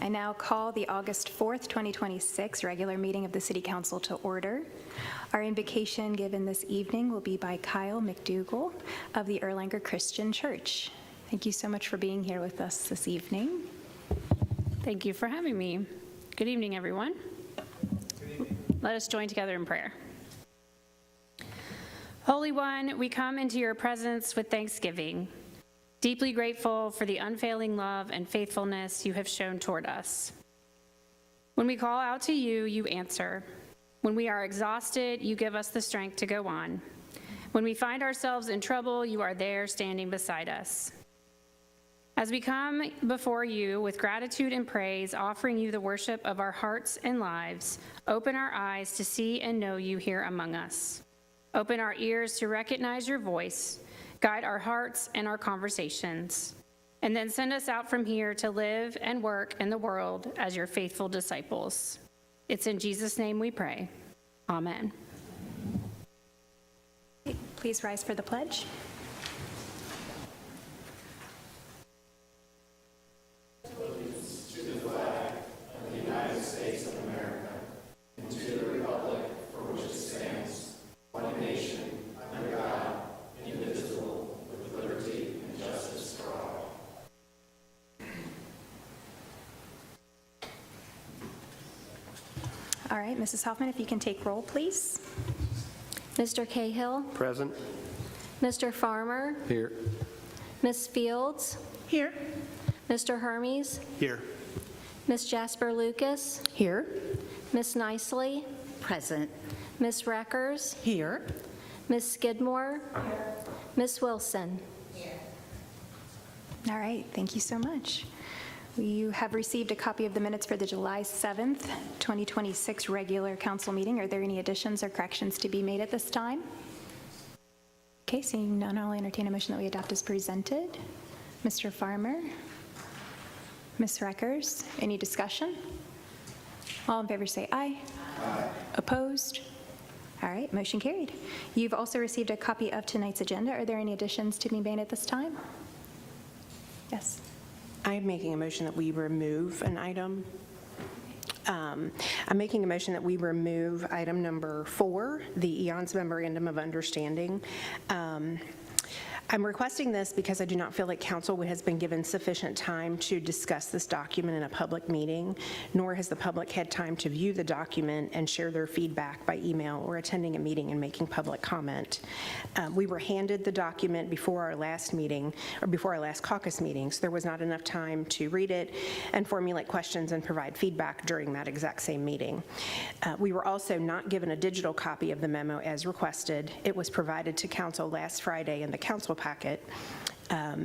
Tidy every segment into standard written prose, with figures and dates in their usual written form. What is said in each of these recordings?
I now call the August 4th, 2026 regular meeting of the City Council to order. Our invocation given this evening will be by Kyle McDougall of the Erlanger Christian Church. Thank you so much for being here with us this evening. Thank you for having me. Good evening, everyone. Good evening. Let us join together in prayer. Holy One, we come into your presence with thanksgiving, deeply grateful for the unfailing love and faithfulness you have shown toward us. When we call out to you, you answer. When we are exhausted, you give us the strength to go on. When we find ourselves in trouble, you are there standing beside us. As we come before you with gratitude and praise, offering you the worship of our hearts and lives, open our eyes to see and know you here among us. Open our ears to recognize your voice, guide our hearts and our conversations, and then send us out from here to live and work in the world as your faithful disciples. It's in Jesus' name we pray. Amen. Please rise for the pledge. All right, Mrs. Hoffman, if you can take roll, please. Mr. Cahill. Present. Mr. Farmer. Here. Ms. Fields. Here. Mr. Hermes. Here. Ms. Jasper Lucas. Here. Ms. Nicely. Present. Ms. Reckers. Here. Ms. Skidmore. Ms. Wilson. All right, thank you so much. You have received a copy of the minutes for the July 7th, 2026 regular council meeting. Are there any additions or corrections to be made at this time? Okay, seeing none, I'll entertain a motion that we adopt as presented. Mr. Farmer, Ms. Reckers, any discussion? All in favor say aye. Aye. Opposed? All right, motion carried. You've also received a copy of tonight's agenda. Are there any additions to be made at this time? Yes. I'm making a motion that we remove an item. I'm making a motion that we remove item number 4, the EONS Memorandum of Understanding. I'm requesting this because I do not feel like council has been given sufficient time to discuss this document in a public meeting, nor has the public had time to view the document and share their feedback by email or attending a meeting and making public comment. We were handed the document before our last meeting, or before our last caucus meeting, so there was not enough time to read it and formulate questions and provide feedback during that exact same meeting. We were also not given a digital copy of the memo as requested. It was provided to council last Friday in the council packet.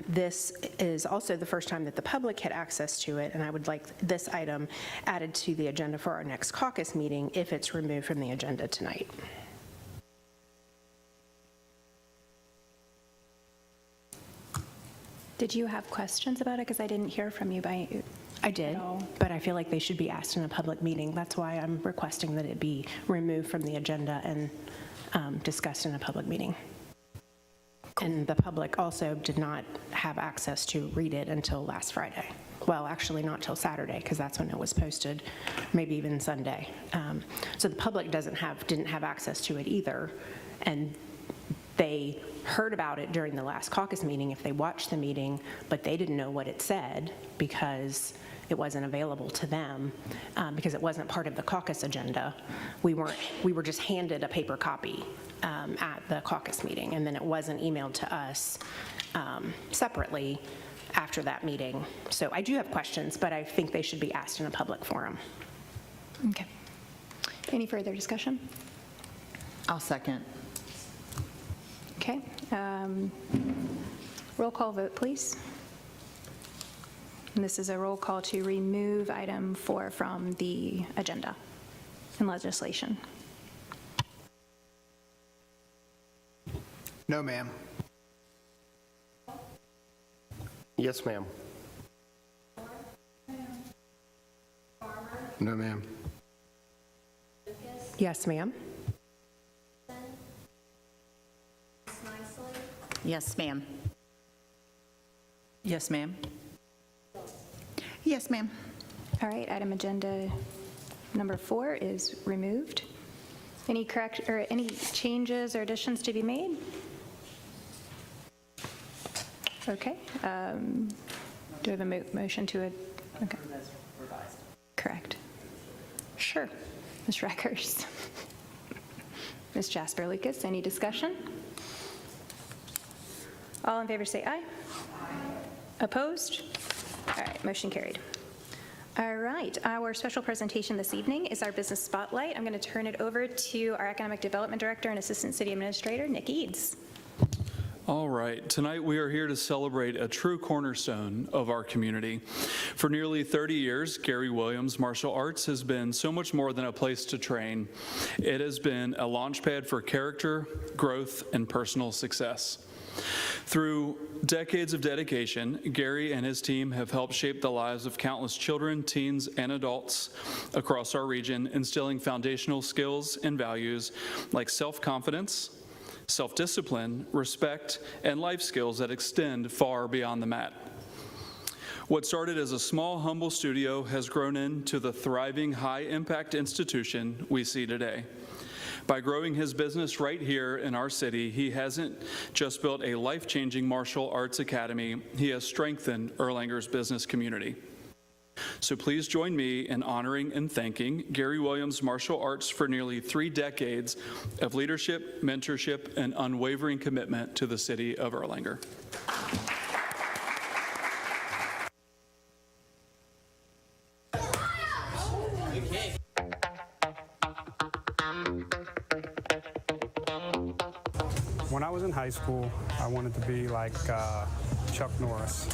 This is also the first time that the public had access to it, and I would like this item added to the agenda for our next caucus meeting if it's removed from the agenda tonight. Did you have questions about it? Because I didn't hear from you I did, but I feel like they should be asked in a public meeting. That's why I'm requesting that it be removed from the agenda and discussed in a public meeting. And the public also did not have access to read it until last Friday. Well, actually not till Saturday, because that's when it was posted, maybe even Sunday. So the public didn't have access to it either, and they heard about it during the last caucus meeting if they watched the meeting, but they didn't know what it said because it wasn't available to them, because it wasn't part of the caucus agenda. We were just handed a paper copy at the caucus meeting, and then it wasn't emailed to us separately after that meeting. So I do have questions, but I think they should be asked in a public forum. Okay. Any further discussion? I'll second. Okay. Roll call vote, please. And this is a roll call to remove item 4 from the agenda and legislation. No, ma'am. Yes, ma'am. No, ma'am. Yes, ma'am. Yes, ma'am. Yes, ma'am. Yes, ma'am. All right, item agenda number 4 is removed. Any any changes or additions to be made? Okay. Do we have a motion to it? Okay. Correct. Sure. Ms. Reckers. Ms. Jasper Lucas, any discussion? All in favor say aye. Opposed? All right, motion carried. All right, our special presentation this evening is our business spotlight. I'm going to turn it over to our Economic Development Director and Assistant City Administrator, Nick Eads. All right, tonight we are here to celebrate a true cornerstone of our community. For nearly 30 years, Gary Williams Martial Arts has been so much more than a place to train. It has been a launchpad for character, growth, and personal success. Through decades of dedication, Gary and his team have helped shape the lives of countless children, teens, and adults across our region, instilling foundational skills and values like self-confidence, self-discipline, respect, and life skills that extend far beyond the mat. What started as a small, humble studio has grown into the thriving, high-impact institution we see today. By growing his business right here in our city, he hasn't just built a life-changing martial arts academy, he has strengthened Erlanger's business community. So please join me in honoring and thanking Gary Williams Martial Arts for nearly 3 decades of leadership, mentorship, and unwavering commitment to the city of Erlanger. When I was in high school, I wanted to be like Chuck Norris.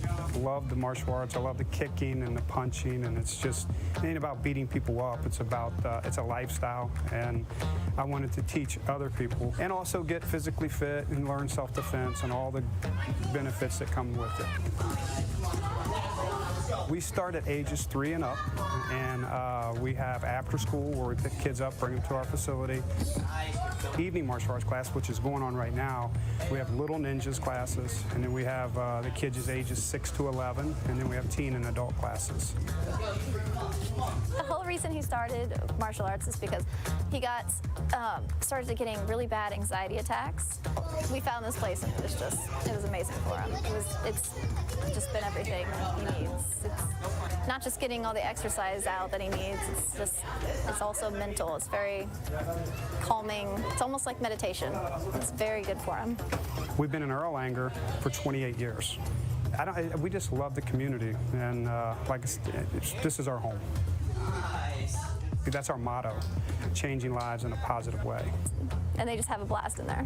I love the martial arts. I love the kicking and the punching, and it ain't about beating people up. It's about, it's a lifestyle, and I wanted to teach other people and also get physically fit and learn self-defense and all the benefits that come with it. We start at ages 3 and up, and we have after school where we pick kids up, bring them to our facility. Evening martial arts class, which is going on right now. We have Little Ninjas classes, and then we have the kids ages 6 to 11, and then we have teen and adult classes. The whole reason he started martial arts is because he started getting really bad anxiety attacks. We found this place and it was amazing for him. It's just been everything he needs. It's not just getting all the exercise out that he needs, it's also mental. It's very calming. It's almost like meditation. It's very good for him. We've been in Erlanger for 28 years. We just love the community, and this is our home. That's our motto, changing lives in a positive way. And they just have a blast in there.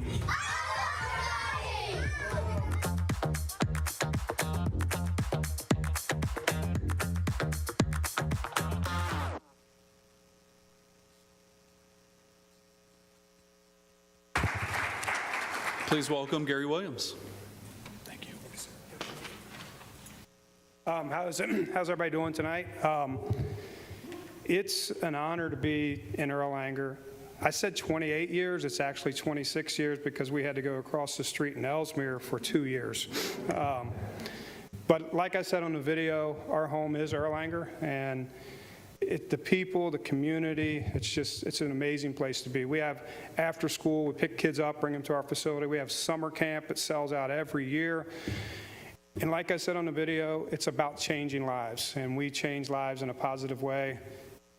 Please welcome Gary Williams. Thank you. How's everybody doing tonight? It's an honor to be in Erlanger. I said 28 years, it's actually 26 years because we had to go across the street in Ellesmere for 2 years. But like I said on the video, our home is Erlanger, and the people, the community, it's an amazing place to be. We have after school, we pick kids up, bring them to our facility. We have summer camp, it sells out every year. And like I said on the video, it's about changing lives, and we change lives in a positive way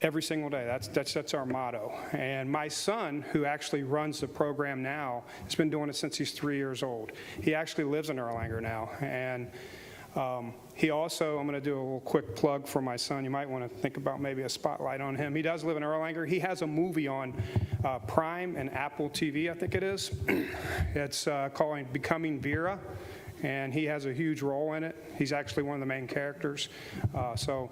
every single day. That's our motto. And my son, who actually runs the program now, has been doing it since he's 3 years old. He actually lives in Erlanger now, and he also, I'm going to do a little quick plug for my son. You might want to think about maybe a spotlight on him. He does live in Erlanger. He has a movie on Prime and Apple TV, I think it is. It's called Becoming Vera, and he has a huge role in it. He's actually one of the main characters. So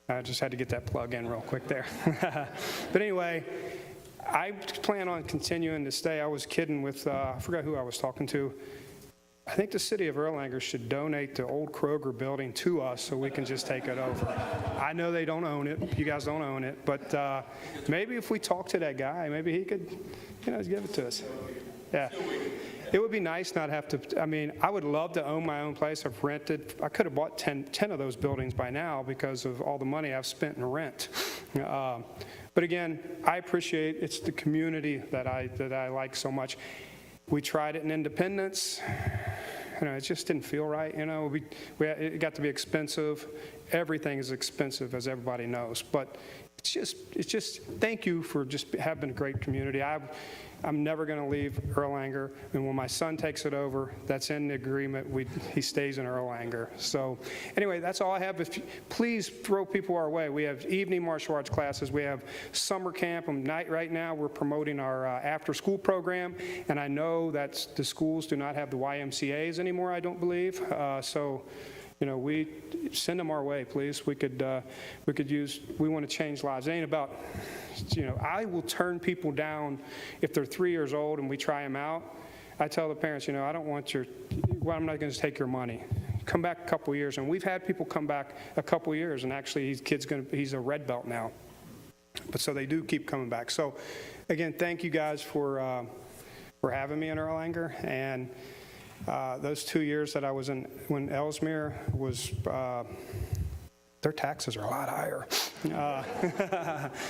I just had to get that plug in real quick there. But anyway, I plan on continuing to stay. I was kidding with, I forgot who I was talking to. I think the city of Erlanger should donate the old Kroger building to us so we can just take it over. I know they don't own it. You guys don't own it. But maybe if we talk to that guy, maybe he could, give it to us. Yeah. It would be nice not have to, I mean, I would love to own my own place. I've rented, I could have bought 10 of those buildings by now because of all the money I've spent in rent. But again, I appreciate, it's the community that I like so much. We tried it in Independence. It just didn't feel right. It got to be expensive. Everything is expensive, as everybody knows. But it's just thank you for just having a great community. I'm never going to leave Erlanger, and when my son takes it over, that's in the agreement. He stays in Erlanger. So anyway, that's all I have. Please throw people our way. We have evening martial arts classes. We have summer camp. Right now, we're promoting our after-school program, and I know that the schools do not have the YMCAs anymore, I don't believe. We send them our way, please. We want to change lives. It ain't about, I will turn people down if they're 3 years old and we try them out. I tell the parents, I don't want I'm not going to take your money. Come back a couple years. And we've had people come back a couple years, and actually he's a red belt now. But so they do keep coming back. So again, thank you guys for having me in Erlanger. And those 2 years that I was when Ellesmere was, their taxes are a lot higher.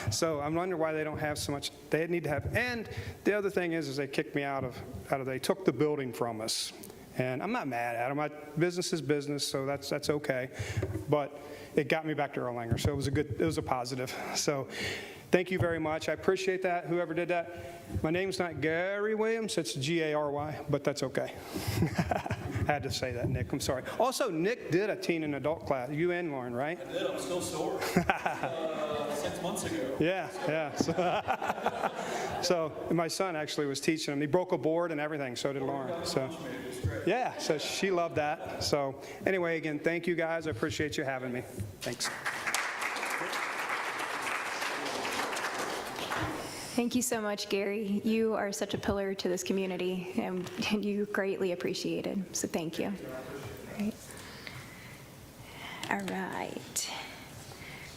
So I'm wondering why they don't have so much. They need to have. And the other thing is they kicked me out of. They took the building from us, and I'm not mad at them. My business is business, so that's okay. But it got me back to Erlanger, so it was a positive. So thank you very much. I appreciate that. Whoever did that. My name's not Gary Williams, it's Gary, but that's okay. I had to say that, Nick, I'm sorry. Also, Nick did a teen and adult class, you and Lauren, right? I did. I'm still sore. 6 months ago. Yeah. So my son actually was teaching him. He broke a board and everything, so did Lauren. So yeah, so she loved that. So anyway, again, thank you guys. I appreciate you having me. Thanks. Thank you so much, Gary. You are such a pillar to this community, and you greatly appreciated, so thank you. All right.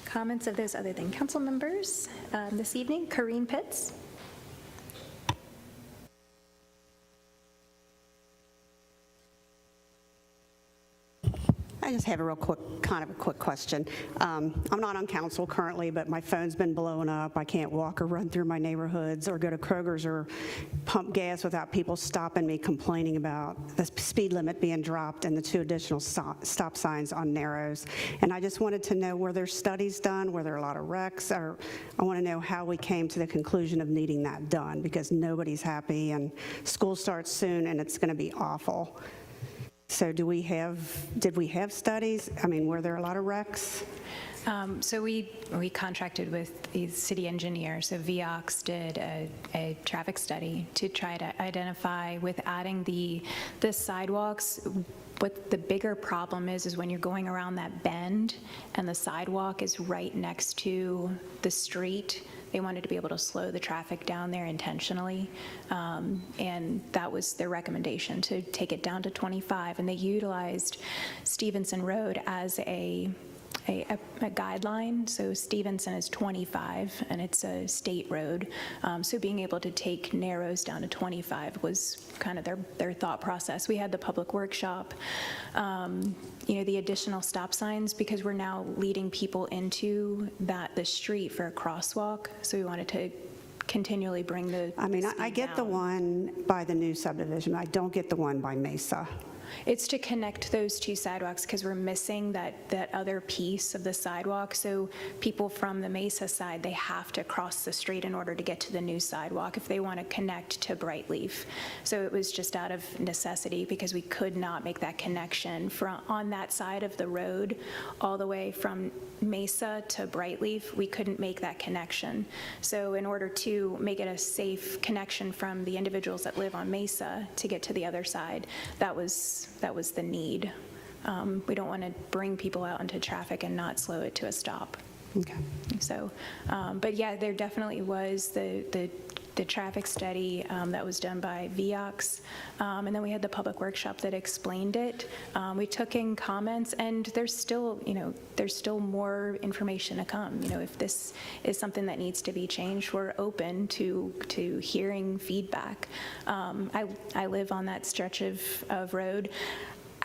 Comments of those other than council members this evening? Corrine Pitts. I just have a real quick question. I'm not on council currently, but my phone's been blowing up. I can't walk or run through my neighborhoods or go to Kroger's or pump gas without people stopping me complaining about the speed limit being dropped and the 2 additional stop signs on Narrows. And I just wanted to know, were there studies done? Were there a lot of wrecks? Or I want to know how we came to the conclusion of needing that done, because nobody's happy and school starts soon and it's going to be awful. So did we have studies? I mean, were there a lot of wrecks? So we contracted with the city engineer, so VOX did a traffic study to try to identify, with adding the sidewalks, what the bigger problem is when you're going around that bend and the sidewalk is right next to the street. They wanted to be able to slow the traffic down there intentionally, and that was their recommendation, to take it down to 25, and they utilized Stevenson Road as a guideline. So Stevenson is 25, and it's a state road. So being able to take Narrows down to 25 was kind of their thought process. We had the public workshop, the additional stop signs, because we're now leading people into the street for a crosswalk. So we wanted to continually bring the I get down. the one by the new subdivision. I don't get the one by Mesa. It's to connect those 2 sidewalks, because we're missing that other piece of the sidewalk. So people from the Mesa side, they have to cross the street in order to get to the new sidewalk if they want to connect to Brightleaf. So it was just out of necessity, because we could not make that connection on that side of the road all the way from Mesa to Brightleaf. We couldn't make that connection. So in order to make it a safe connection from the individuals that live on Mesa to get to the other side, that was the need. We don't want to bring people out into traffic and not slow it to a stop. Okay. So, but yeah, there definitely was the the traffic study that was done by VOX, and then we had the public workshop that explained it. We took in comments, and there's still more information to come. If this is something that needs to be changed, we're open to hearing feedback. I live on that stretch of road.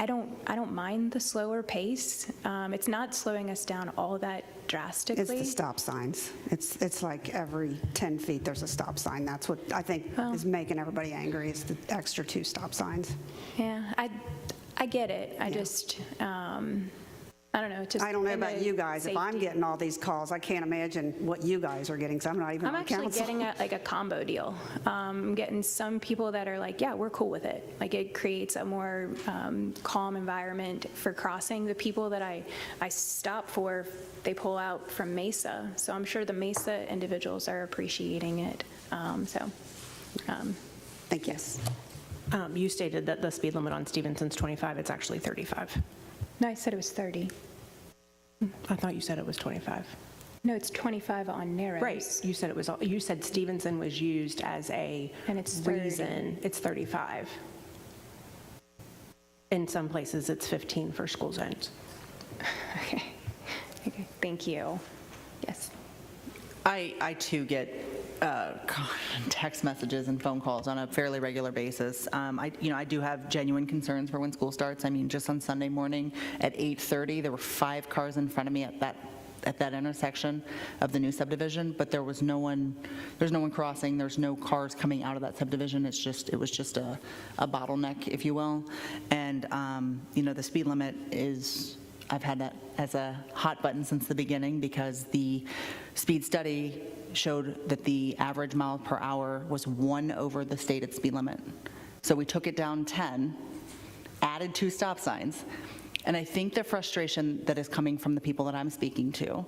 I don't mind the slower pace. It's not slowing us down all that drastically. It's the stop signs. It's like every 10 feet, there's a stop sign. That's what I think is making everybody angry, is the extra 2 stop signs. Yeah, I get it. I just, I don't know. Just I don't know in about the you guys. If I'm safety. getting all these calls, I can't imagine what you guys are getting, because I'm not even I'm on actually council. getting a combo deal. I'm getting some people that are like, yeah, we're cool with it. Like, it creates a more calm environment for crossing. The people that I stop for, they pull out from Mesa. So I'm sure the Mesa individuals are appreciating it. Thank you. You stated that the speed limit on Stevenson's 25, it's actually 35. No, I said it was 30. I thought you said it was 25. No, it's 25 on Narrows. Right, you said Stevenson was used as a And it's 30. reason. It's 35. In some places, it's 15 for school zones. Okay, thank you. Yes. I too get text messages and phone calls on a fairly regular basis. I do have genuine concerns for when school starts. I mean, just on Sunday morning at 8:30, there were 5 cars in front of me at that intersection of the new subdivision, but there's no one crossing. There's no cars coming out of that subdivision. It was just a bottleneck, if you will. And the speed limit is, I've had that as a hot button since the beginning, because the speed study showed that the average miles per hour was 1 over the stated speed limit. So we took it down 10, added 2 stop signs, and I think the frustration that is coming from the people that I'm speaking to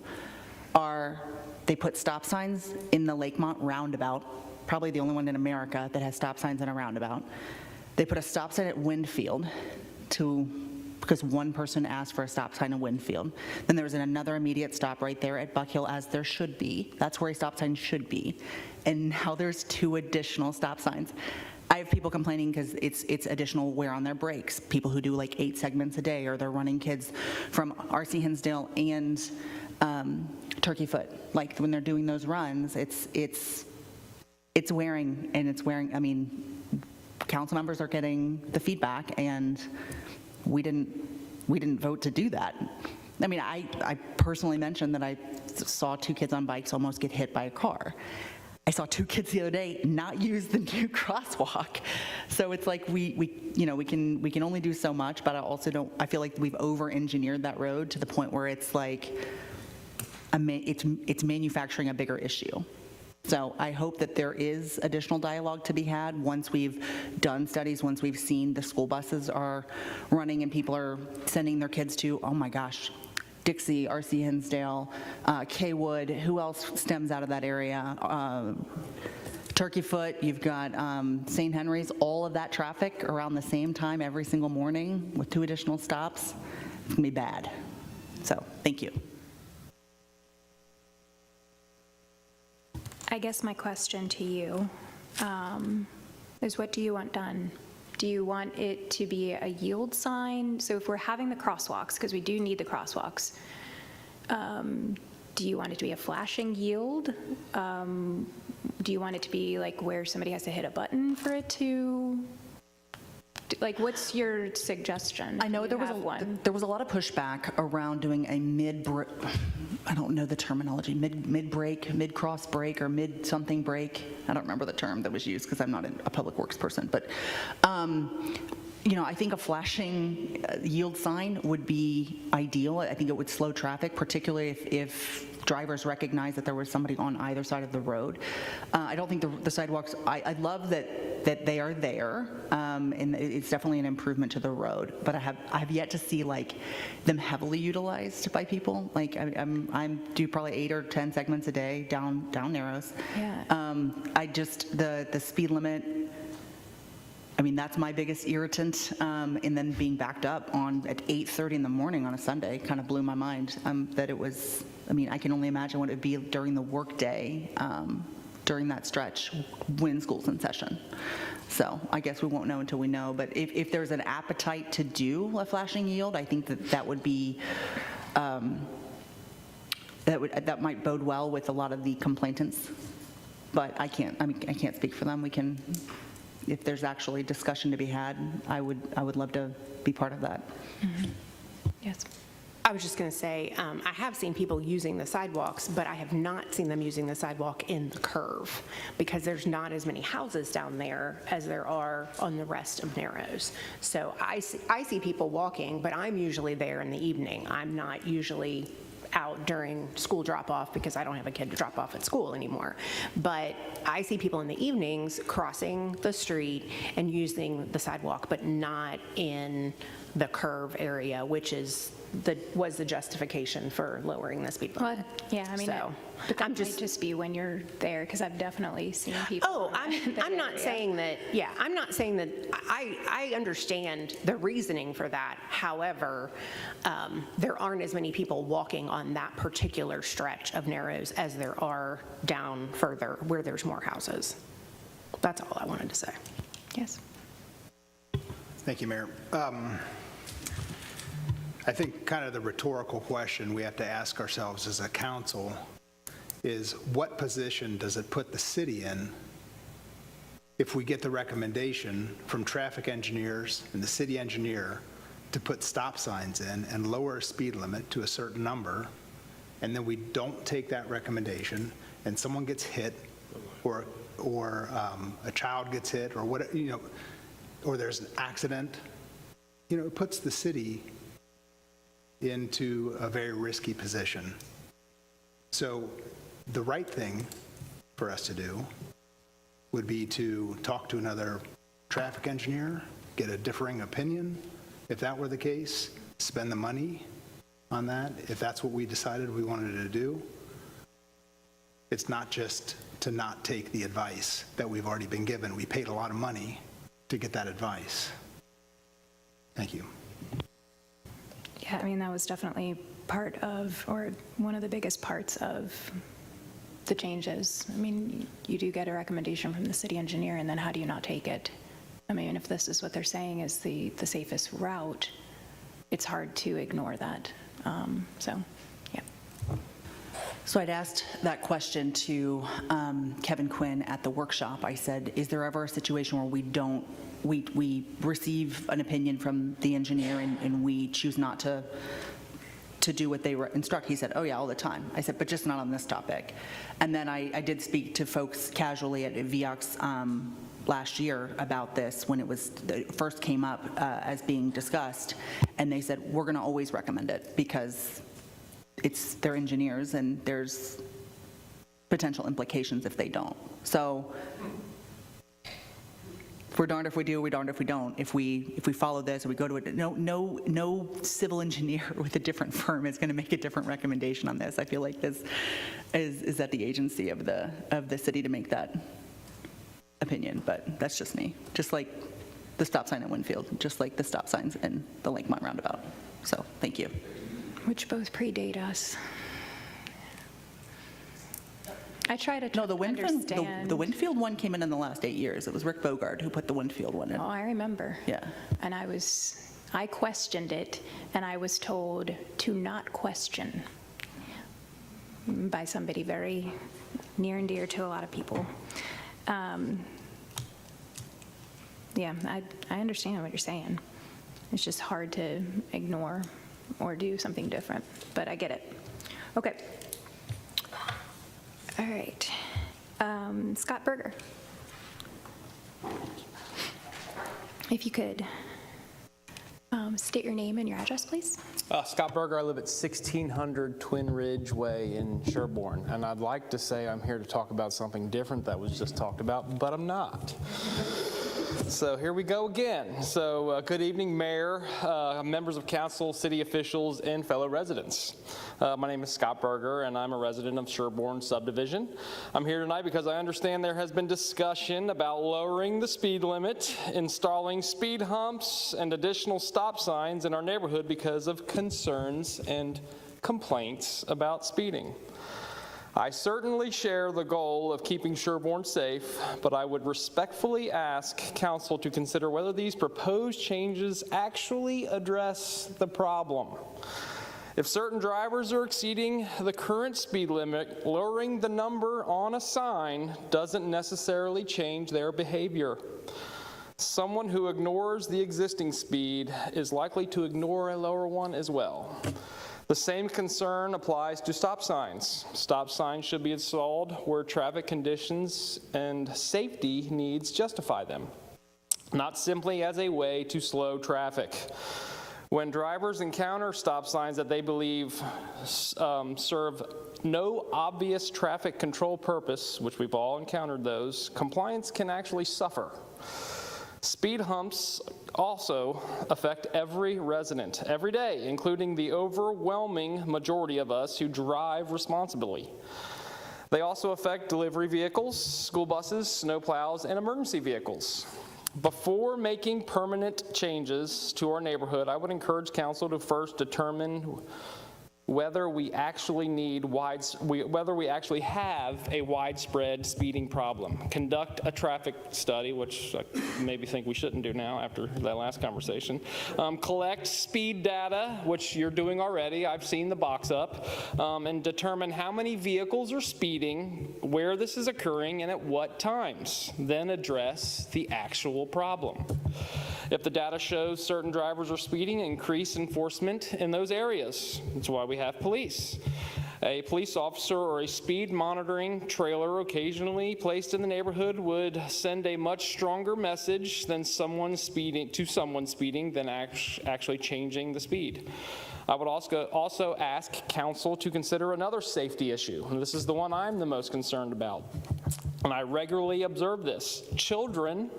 are, they put stop signs in the Lakemont roundabout, probably the only one in America that has stop signs in a roundabout. They put a stop sign at Winfield because one person asked for a stop sign in Winfield. Then there was another immediate stop right there at Buck Hill, as there should be. That's where a stop sign should be. And now there's 2 additional stop signs. I have people complaining because it's additional wear on their brakes. People who do like 8 segments a day, or they're running kids from R.C. Hinsdale and Turkey Foot. Like, when they're doing those runs, it's wearing, and it's wearing. I mean, council members are getting the feedback, and we didn't vote to do that. I mean, I personally mentioned that I saw 2 kids on bikes almost get hit by a car. I saw 2 kids the other day not use the new crosswalk. So it's like we can only do so much, but I feel like we've over-engineered that road to the point where it's like it's manufacturing a bigger issue. So I hope that there is additional dialogue to be had once we've done studies, once we've seen the school buses are running and people are sending their kids to, oh my gosh, Dixie, R.C. Hinsdale, Kaywood, who else stems out of that area? Turkey Foot, you've got St. Henry's, all of that traffic around the same time every single morning with 2 additional stops. It's gonna be bad. So, thank you. I guess my question to you is, what do you want done? Do you want it to be a yield sign? So if we're having the crosswalks, because we do need the crosswalks, do you want it to be a flashing yield? Do you want it to be like where somebody has to hit a button for it to, like, what's your suggestion? I know Do you there was a lot of pushback around doing a I don't know the terminology, mid-break, mid-cross break, or mid-something break. I don't remember the term that was used because I'm not a public works person. But, I think a flashing yield sign would be ideal. I think it would slow traffic, particularly if drivers recognize that there was somebody on either side of the road. I don't think the sidewalks, I love that they are there, and it's definitely an improvement to the road, but I have yet to see like them heavily utilized by people. Like I'm do probably 8 or 10 segments a day down Narrows. Yeah. The speed limit, I mean, that's my biggest irritant, and then being backed up at 8:30 in the morning on a Sunday kind of blew my mind, that it was, I mean, I can only imagine what it would be during the workday, during that stretch when school's in session. So I guess we won't know until we know, but if there's an appetite to do a flashing yield, I think that would be, that might bode well with a lot of the complainants. But I can't speak for them. We can, if there's actually discussion to be had, I would love to be part of that. Yes. I was just going to say, I have seen people using the sidewalks, but I have not seen them using the sidewalk in the curve because there's not as many houses down there as there are on the rest of Narrows. So I see people walking, but I'm usually there in the evening. I'm not usually out during school drop-off because I don't have a kid to drop off at school anymore. But I see people in the evenings crossing the street and using the sidewalk, but not in the curve area, which was the justification for lowering the speed limit. Well, yeah, I mean, So, but that I'm might just- just be when you're there, because I've definitely seen people. Oh, in that I'm not area. saying that, yeah, I'm not saying that, I understand the reasoning for that. However, there aren't as many people walking on that particular stretch of Narrows as there are down further where there's more houses. That's all I wanted to say. Yes. Thank you, Mayor. I think kind of the rhetorical question we have to ask ourselves as a council is what position does it put the city in if we get the recommendation from traffic engineers and the city engineer to put stop signs in and lower a speed limit to a certain number, and then we don't take that recommendation and someone gets hit or a child gets hit or what, or there's an accident, it puts the city into a very risky position. So the right thing for us to do would be to talk to another traffic engineer, get a differing opinion, if that were the case, spend the money on that, if that's what we decided we wanted to do. It's not just to not take the advice that we've already been given. We paid a lot of money to get that advice. Thank you. Yeah, I mean, that was definitely part of, or one of the biggest parts of the changes. I mean, you do get a recommendation from the city engineer, and then how do you not take it? I mean, if this is what they're saying is the safest route, it's hard to ignore that. So, yeah. So I'd asked that question to Kevin Quinn at the workshop. I said, is there ever a situation where we receive an opinion from the engineer and we choose not to do what they instruct? He said, oh yeah, all the time. I said, but just not on this topic. And then I did speak to folks casually at VIOX last year about this when it first came up as being discussed, and they said, we're going to always recommend it because they're engineers and there's potential implications if they don't. So we're darned if we do, we're darned if we don't. If we follow this or we go to it, no civil engineer with a different firm is going to make a different recommendation on this. I feel like this is at the agency of the city to make that opinion, but that's just me. Just like the stop sign at Winfield, just like the stop signs in the Lakemont roundabout. So thank you. Which both predate us. I try to No, the understand. Winfield one came in the last 8 years. It was Rick Bogard who put the Winfield one in. Oh, I remember. Yeah. And I questioned it, and I was told to not question by somebody very near and dear to a lot of people. Yeah, I understand what you're saying. It's just hard to ignore or do something different, but I get it. Okay. All right. Scott Berger. If you could state your name and your address, please. Scott Berger, I live at 1600 Twin Ridge Way in Sherborne, and I'd like to say I'm here to talk about something different that was just talked about, but I'm not. So here we go again. So good evening, Mayor, members of council, city officials, and fellow residents. My name is Scott Berger, and I'm a resident of Sherborne subdivision. I'm here tonight because I understand there has been discussion about lowering the speed limit, installing speed humps, and additional stop signs in our neighborhood because of concerns and complaints about speeding. I certainly share the goal of keeping Sherborne safe, but I would respectfully ask council to consider whether these proposed changes actually address the problem. If certain drivers are exceeding the current speed limit, lowering the number on a sign doesn't necessarily change their behavior. Someone who ignores the existing speed is likely to ignore a lower one as well. The same concern applies to stop signs. Stop signs should be installed where traffic conditions and safety needs justify them, not simply as a way to slow traffic. When drivers encounter stop signs that they believe serve no obvious traffic control purpose, which we've all encountered those, compliance can actually suffer. Speed humps also affect every resident every day, including the overwhelming majority of us who drive responsibly. They also affect delivery vehicles, school buses, snowplows, and emergency vehicles. Before making permanent changes to our neighborhood, I would encourage council to first determine whether we actually have a widespread speeding problem. Conduct a traffic study, which I maybe think we shouldn't do now after that last conversation. Collect speed data, which you're doing already. I've seen the box up. And determine how many vehicles are speeding, where this is occurring, and at what times. Then address the actual problem. If the data shows certain drivers are speeding, increase enforcement in those areas. That's why we have police. A police officer or a speed monitoring trailer occasionally placed in the neighborhood would send a much stronger message than someone speeding than actually changing the speed. I would also ask council to consider another safety issue, and this is the one I'm the most concerned about. And I regularly observe this. Children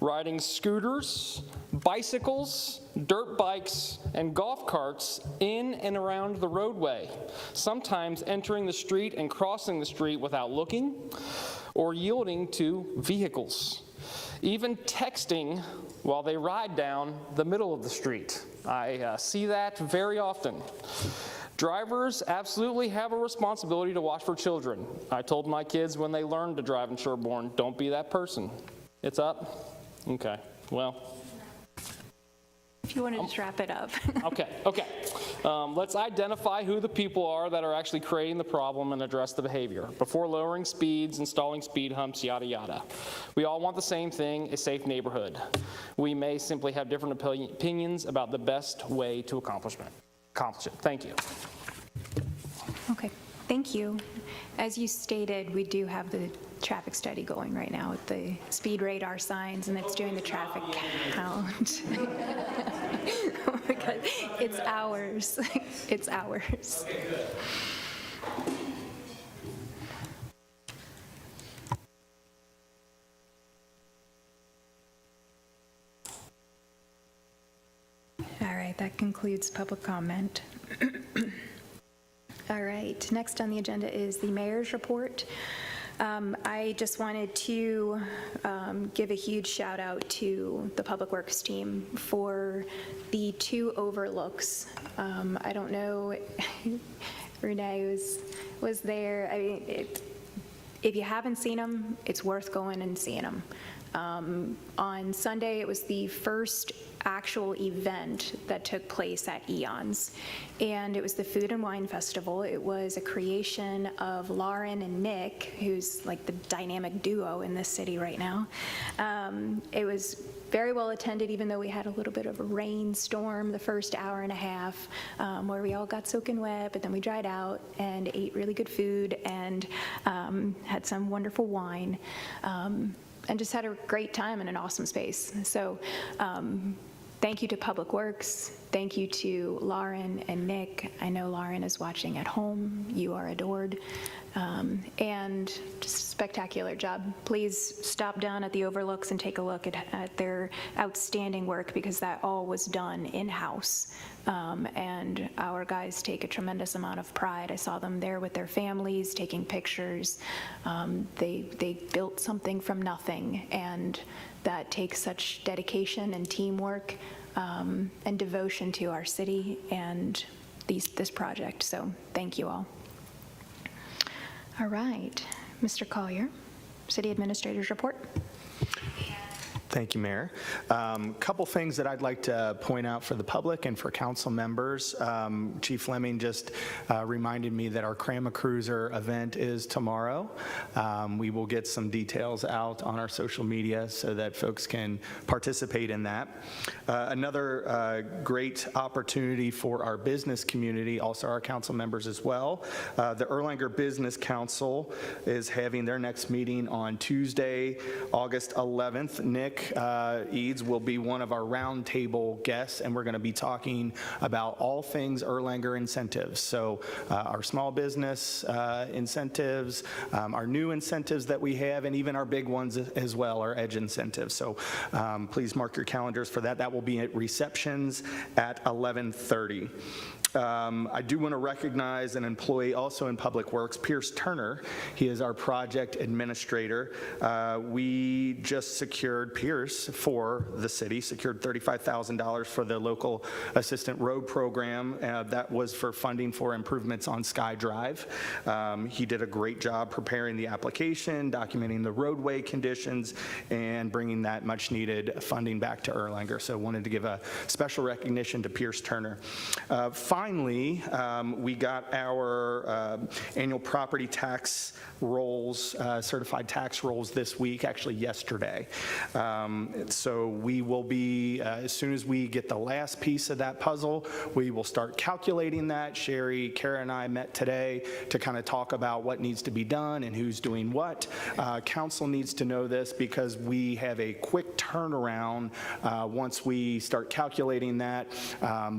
riding scooters, bicycles, dirt bikes, and golf carts in and around the roadway, sometimes entering the street and crossing the street without looking or yielding to vehicles. Even texting while they ride down the middle of the street. I see that very often. Drivers absolutely have a responsibility to watch for children. I told my kids when they learned to drive in Sherborne, don't be that person. It's up? Okay, well. If you want to just wrap it up. Okay. Let's identify who the people are that are actually creating the problem and address the behavior before lowering speeds, installing speed humps, yada, yada. We all want the same thing, a safe neighborhood. We may simply have different opinions about the best way to accomplish it. Thank you. Okay, thank you. As you stated, we do have the traffic study going right now with the speed radar signs, and it's doing the traffic count. Oh my God, it's ours. It's ours. All right, that concludes public comment. All right, next on the agenda is the mayor's report. I just wanted to give a huge shout out to the Public Works team for the 2 overlooks. I don't know, Renee was there. I mean, if you haven't seen them, it's worth going and seeing them. On Sunday, it was the first actual event that took place at Eons, and it was the Food and Wine Festival. It was a creation of Lauren and Nick, who's like the dynamic duo in this city right now. It was very well attended, even though we had a little bit of a rainstorm the first hour and a half, where we all got soaking wet, but then we dried out and ate really good food and had some wonderful wine. And just had a great time in an awesome space. So thank you to Public Works. Thank you to Lauren and Nick. I know Lauren is watching at home. You are adored. And just a spectacular job. Please stop down at the overlooks and take a look at their outstanding work, because that all was done in-house. And our guys take a tremendous amount of pride. I saw them there with their families taking pictures. They built something from nothing, and that takes such dedication and teamwork and devotion to our city and this project. So thank you all. All right. Mr. Collier, City Administrator's report. Thank you, Mayor. Couple things that I'd like to point out for the public and for council members. Chief Fleming just reminded me that our Crama Cruiser event is tomorrow. We will get some details out on our social media so that folks can participate in that. Another great opportunity for our business community, also our council members as well. The Erlanger Business Council is having their next meeting on Tuesday, August 11th. Nick Eads will be one of our roundtable guests, and we're going to be talking about all things Erlanger incentives. So our small business incentives, our new incentives that we have, and even our big ones as well, our EDGE incentives. So please mark your calendars for that. That will be at receptions at 11:30. I do want to recognize an employee also in Public Works, Pierce Turner. He is our project administrator. We just secured, Pierce for the city, secured $35,000 for the local assistant road program. That was for funding for improvements on Sky Drive. He did a great job preparing the application, documenting the roadway conditions, and bringing that much needed funding back to Erlanger. So wanted to give a special recognition to Pierce Turner. Finally, we got our annual property tax rolls, certified tax rolls this week, actually yesterday. So we will be, as soon as we get the last piece of that puzzle, we will start calculating that. Sherry, Kara, and I met today to kind of talk about what needs to be done and who's doing what. Council needs to know this because we have a quick turnaround once we start calculating that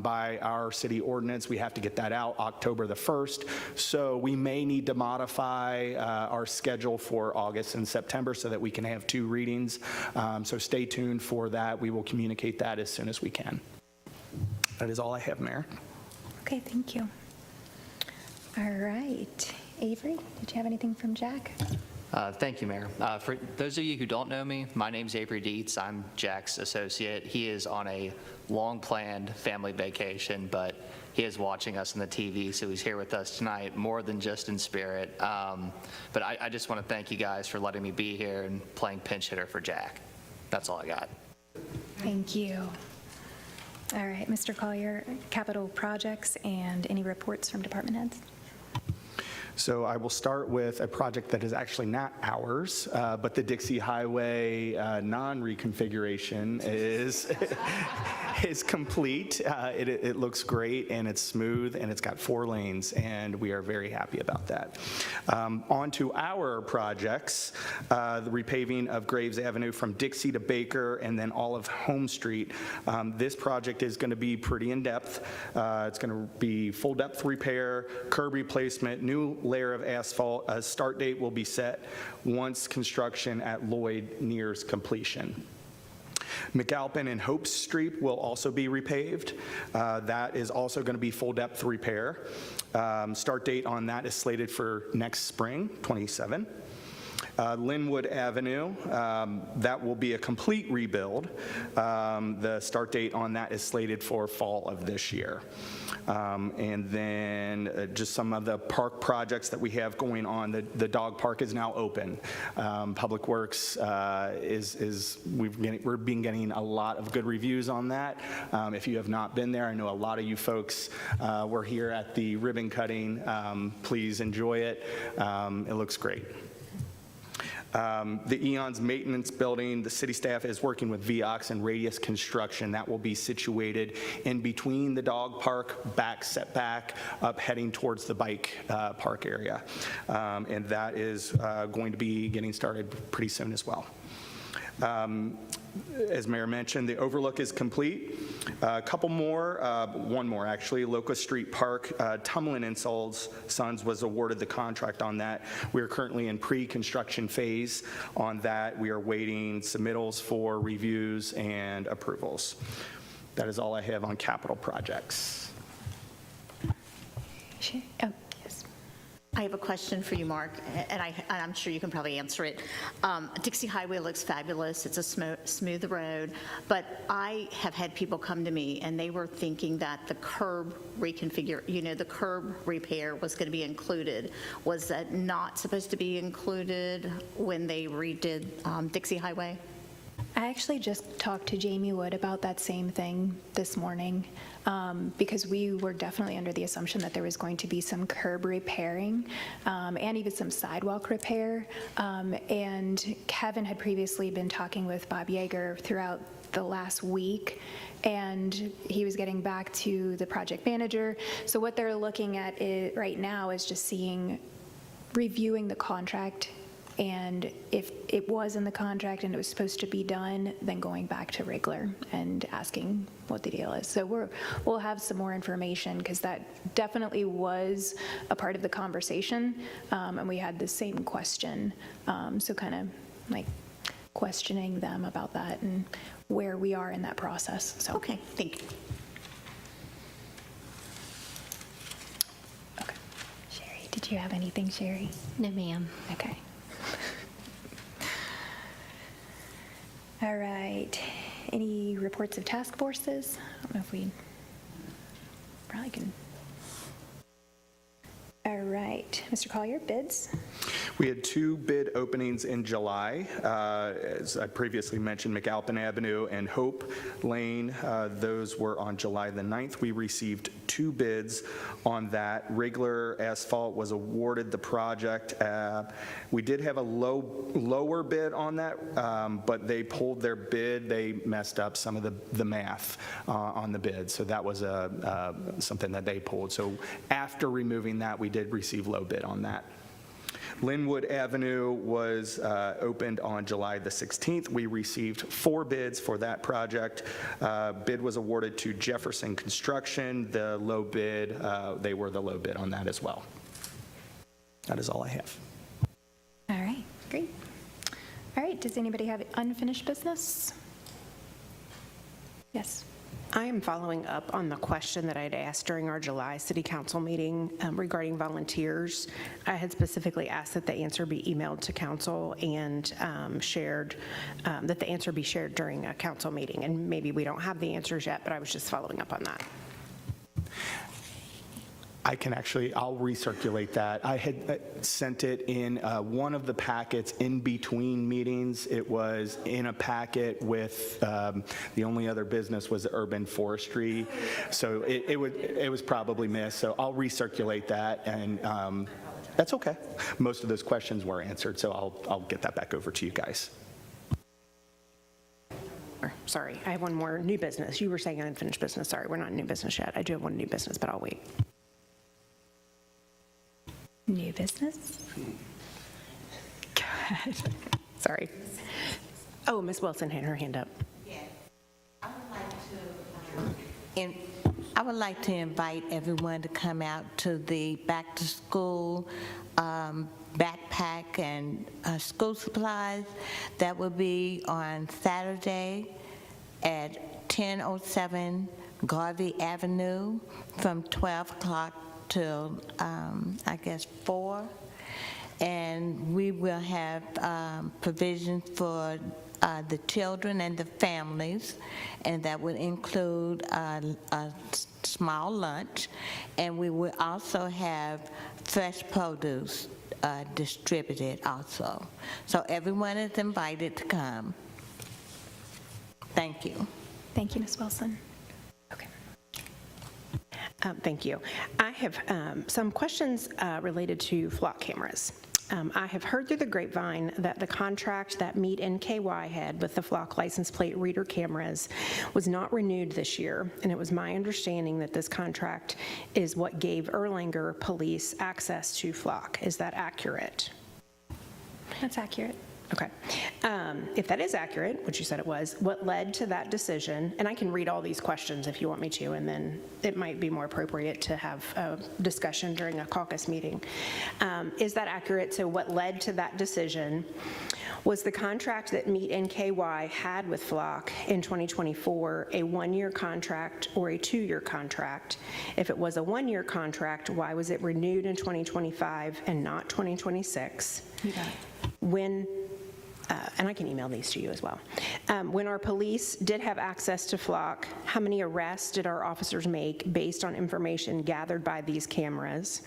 by our city ordinance. We have to get that out October the 1st. So we may need to modify our schedule for August and September so that we can have 2 readings. So stay tuned for that. We will communicate that as soon as we can. That is all I have, Mayor. Okay, thank you. All right. Avery, did you have anything from Jack? Thank you, Mayor. For those of you who don't know me, my name's Avery Dietz. I'm Jack's associate. He is on a long-planned family vacation, but he is watching us on the TV, so he's here with us tonight, more than just in spirit. But I just want to thank you guys for letting me be here and playing pinch hitter for Jack. That's all I got. Thank you. All right, Mr. Collier, capital projects and any reports from department heads? So I will start with a project that is actually not ours, but the Dixie Highway non-reconfiguration is complete. It looks great, and it's smooth, and it's got 4 lanes, and we are very happy about that. On to our projects, the repaving of Graves Avenue from Dixie to Baker, and then all of Home Street. This project is going to be pretty in-depth. It's going to be full-depth repair, curb replacement, new layer of asphalt. A start date will be set once construction at Lloyd nears completion. McAlpin and Hope Street will also be repaved. That is also going to be full depth repair. Start date on that is slated for next spring, 27. Linwood Avenue, that will be a complete rebuild. The start date on that is slated for fall of this year. And then just some of the park projects that we have going on. The dog park is now open. Public Works we're been getting a lot of good reviews on that. If you have not been there, I know a lot of you folks were here at the ribbon cutting. Please enjoy it. It looks great. The Eons Maintenance Building, the city staff is working with VOX and Radius Construction. That will be situated in between the dog park, setback, up heading towards the bike park area. And that is going to be getting started pretty soon as well. As Mayor mentioned, the overlook is complete. A couple more, one more actually, Locust Street Park, Tumlin and Sons was awarded the contract on that. We are currently in pre-construction phase on that. We are waiting submittals for reviews and approvals. That is all I have on capital projects. Oh, yes. I have a question for you, Mark, and I'm sure you can probably answer it. Dixie Highway looks fabulous. It's a smooth road, but I have had people come to me, and they were thinking that the curb the curb repair was going to be included. Was that not supposed to be included when they redid Dixie Highway? I actually just talked to Jamie Wood about that same thing this morning, because we were definitely under the assumption that there was going to be some curb repairing and even some sidewalk repair. And Kevin had previously been talking with Bob Yeager throughout the last week, and he was getting back to the project manager. So what they're looking at right now is just reviewing the contract, and if it was in the contract and it was supposed to be done, then going back to Rigler and asking what the deal is. So we'll have some more information, because that definitely was a part of the conversation, and we had the same question. So kind of like questioning them about that and where we are in that process. So Okay, thank you. Okay. Sherry, did you have anything, Sherry? No, ma'am. Okay. All right. Any reports of task forces? I don't know if we probably can. All right. Mr. Collier, bids? We had 2 bid openings in July. As I previously mentioned, McAlpin Avenue and Hope Lane, those were on July the 9th. We received 2 bids on that. Rigler Asphalt was awarded the project. We did have a lower bid on that, but they pulled their bid. They messed up some of the math on the bid, so that was something that they pulled. So after removing that, we did receive low bid on that. Linwood Avenue was opened on July the 16th. We received 4 bids for that project. Bid was awarded to Jefferson Construction. The low bid, they were the low bid on that as well. That is all I have. All right, great. All right, does anybody have unfinished business? Yes. I am following up on the question that I'd asked during our July City Council meeting regarding volunteers. I had specifically asked that the answer be emailed to council and shared, that the answer be shared during a council meeting. And maybe we don't have the answers yet, but I was just following up on that. I'll recirculate that. I had sent it in one of the packets in between meetings. It was in a packet with, the only other business was urban forestry. So it was probably missed. So I'll recirculate that, and that's okay. Most of those questions were answered, so I'll get that back over to you guys. Sorry, I have one more new business. You were saying unfinished business. Sorry, we're not in new business yet. I do have one new business, but I'll wait. New business? Go ahead. Sorry. Oh, Ms. Wilson had her hand up. Yes. I would like to invite everyone to come out to the back-to-school backpack and school supplies. That will be on Saturday at 1007 Garvey Avenue from 12 o'clock till, I guess, 4. And we will have provisions for the children and the families, and that would include a small lunch. And we will also have fresh produce distributed also. So everyone is invited to come. Thank you. Thank you, Ms. Wilson. Thank you. I have some questions related to flock cameras. I have heard through the grapevine that the contract that Meet NKY had with the flock license plate reader cameras was not renewed this year, and it was my understanding that this contract is what gave Erlanger Police access to flock. Is that accurate? That's accurate. Okay. If that is accurate, which you said it was, what led to that decision? And I can read all these questions if you want me to, and then it might be more appropriate to have a discussion during a caucus meeting. Is that accurate? So what led to that decision? Was the contract that Meet NKY had with Flock in 2024 a one-year contract or a two-year contract? If it was a one-year contract, why was it renewed in 2025 and not 2026? You got it. When, and I can email these to you as well. When our police did have access to Flock, how many arrests did our officers make based on information gathered by these cameras?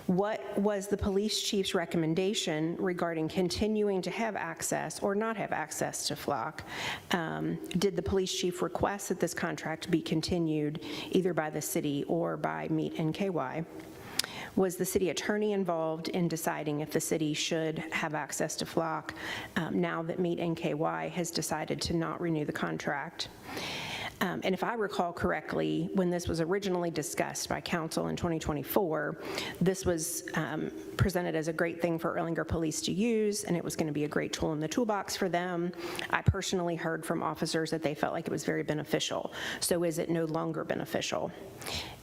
What was the police chief's recommendation regarding continuing to have access or not have access to Flock? Did the police chief request that this contract be continued either by the city or by Meet NKY? Was the city attorney involved in deciding if the city should have access to Flock now that Meet NKY has decided to not renew the contract? And if I recall correctly, when this was originally discussed by council in 2024, this was presented as a great thing for Erlanger Police to use, and it was going to be a great tool in the toolbox for them. I personally heard from officers that they felt like it was very beneficial. So is it no longer beneficial?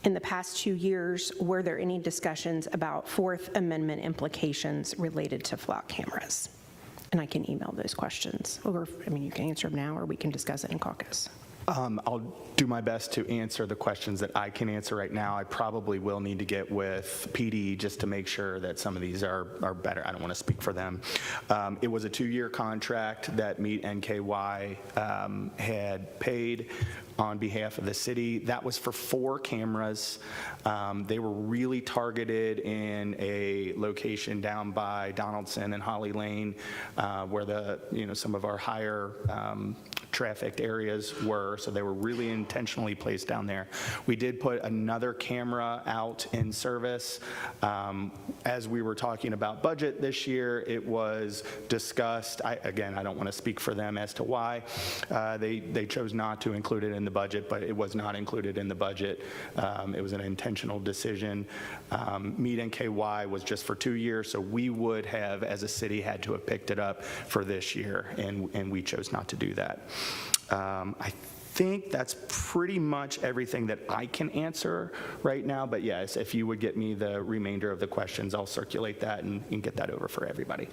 In the past 2 years, were there any discussions about Fourth Amendment implications related to Flock cameras? And I can email those questions, or I mean, you can answer them now, or we can discuss it in caucus. I'll do my best to answer the questions that I can answer right now. I probably will need to get with PD just to make sure that some of these are better. I don't want to speak for them. It was a 2-year contract that Meet NKY had paid on behalf of the city. That was for 4 cameras. They were really targeted in a location down by Donaldson and Holly Lane, where some of our higher trafficked areas were, so they were really intentionally placed down there. We did put another camera out in service. As we were talking about budget this year, it was discussed. Again, I don't want to speak for them as to why they chose not to include it in the budget, but it was not included in the budget. It was an intentional decision. Meet NKY was just for 2 years, so we would have, as a city, had to have picked it up for this year, and we chose not to do that. I think that's pretty much everything that I can answer right now, but yes, if you would get me the remainder of the questions, I'll circulate that and get that over for everybody.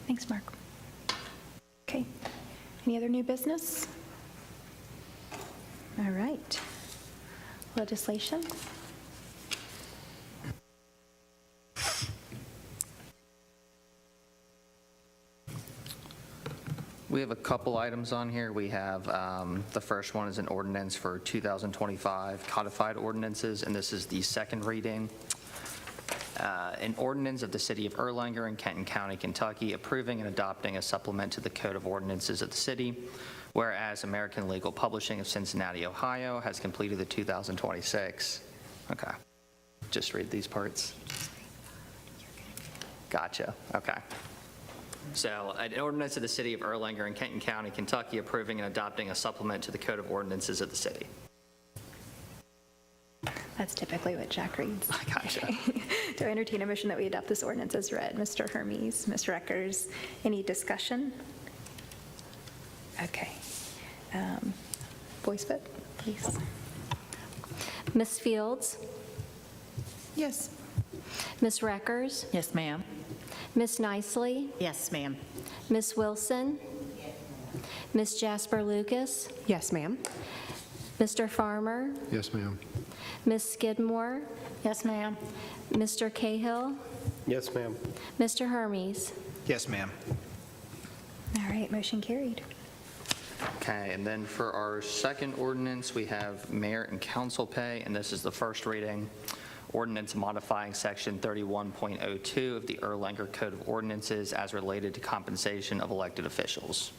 Thanks, Mark. Okay. Any other new business? All right. Legislation? We have a couple items on here. We have, the first one is an ordinance for 2025 codified ordinances, and this is the second reading. An ordinance of the City of Erlanger in Kenton County, Kentucky, approving and adopting a supplement to the Code of Ordinances of the city, whereas American Legal Publishing of Cincinnati, Ohio, has completed the 2026. Okay. Just read these parts. Gotcha. Okay. So, an ordinance of the City of Erlanger in Kenton County, Kentucky, approving and adopting a supplement to the Code of Ordinances of the city. That's typically what Jack reads. Gotcha. Okay. Do I entertain a motion that we adopt this ordinance as read? Mr. Hermes, Mr. Eckers, any discussion? Okay. Voice vote, please. Ms. Fields? Yes. Ms. Reckers? Yes, ma'am. Ms. Nicely? Yes, ma'am. Ms. Wilson? Ms. Jasper Lucas? Yes, ma'am. Mr. Farmer? Yes, ma'am. Ms. Skidmore? Yes, ma'am. Mr. Cahill? Yes, ma'am. Mr. Hermes? Yes, ma'am. All right, motion carried. Okay, and then for our second ordinance, we have mayor and council pay, and this is the first reading. Ordinance modifying Section 31.02 of the Erlanger Code of Ordinances as related to compensation of elected officials.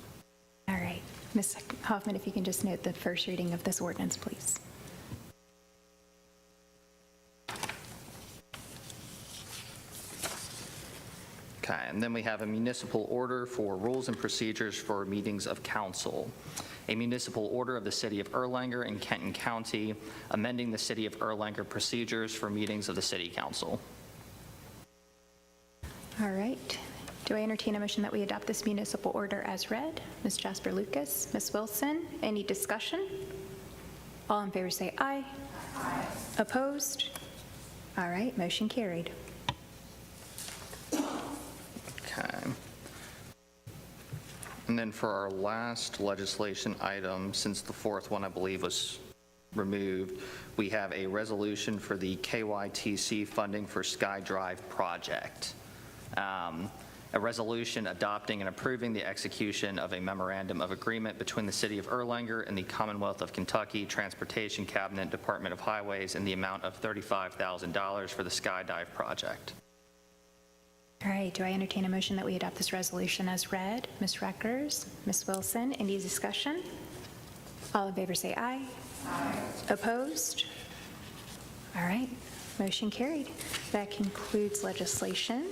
All right. Ms. Hoffman, if you can just note the first reading of this ordinance, please. Okay, and then we have a municipal order for rules and procedures for meetings of council. A municipal order of the City of Erlanger in Kenton County, amending the City of Erlanger procedures for meetings of the City Council. All right. Do I entertain a motion that we adopt this municipal order as read? Ms. Jasper Lucas, Ms. Wilson, any discussion? All in favor say aye. Aye. Opposed? All right, motion carried. Okay. And then for our last legislation item, since the fourth one, I believe, was removed, we have a resolution for the KYTC funding for Sky Drive project. A resolution adopting and approving the execution of a memorandum of agreement between the City of Erlanger and the Commonwealth of Kentucky Transportation Cabinet Department of Highways in the amount of $35,000 for the Sky Dive project. All right, do I entertain a motion that we adopt this resolution as read? Ms. Reckers, Ms. Wilson, any discussion? All in favor say aye. Aye. Opposed? All right, motion carried. That concludes legislation.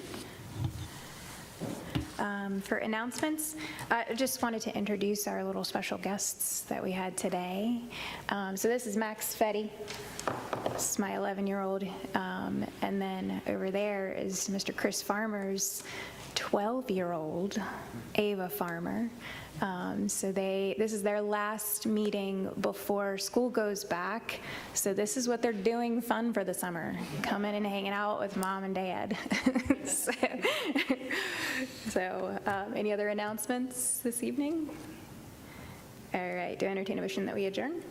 For announcements, I just wanted to introduce our little special guests that we had today. So this is Max Fetty. This is my 11-year-old. And then over there is Mr. Chris Farmer's 12-year-old, Ava Farmer. So this is their last meeting before school goes back. So this is what they're doing fun for the summer, coming and hanging out with mom and dad. So any other announcements this evening? All right, do I entertain a motion that we adjourn?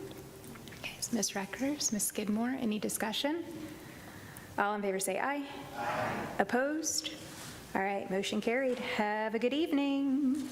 Okay, so Ms. Reckers, Ms. Skidmore, any discussion? All in favor say aye. Aye. Opposed? All right, motion carried. Have a good evening.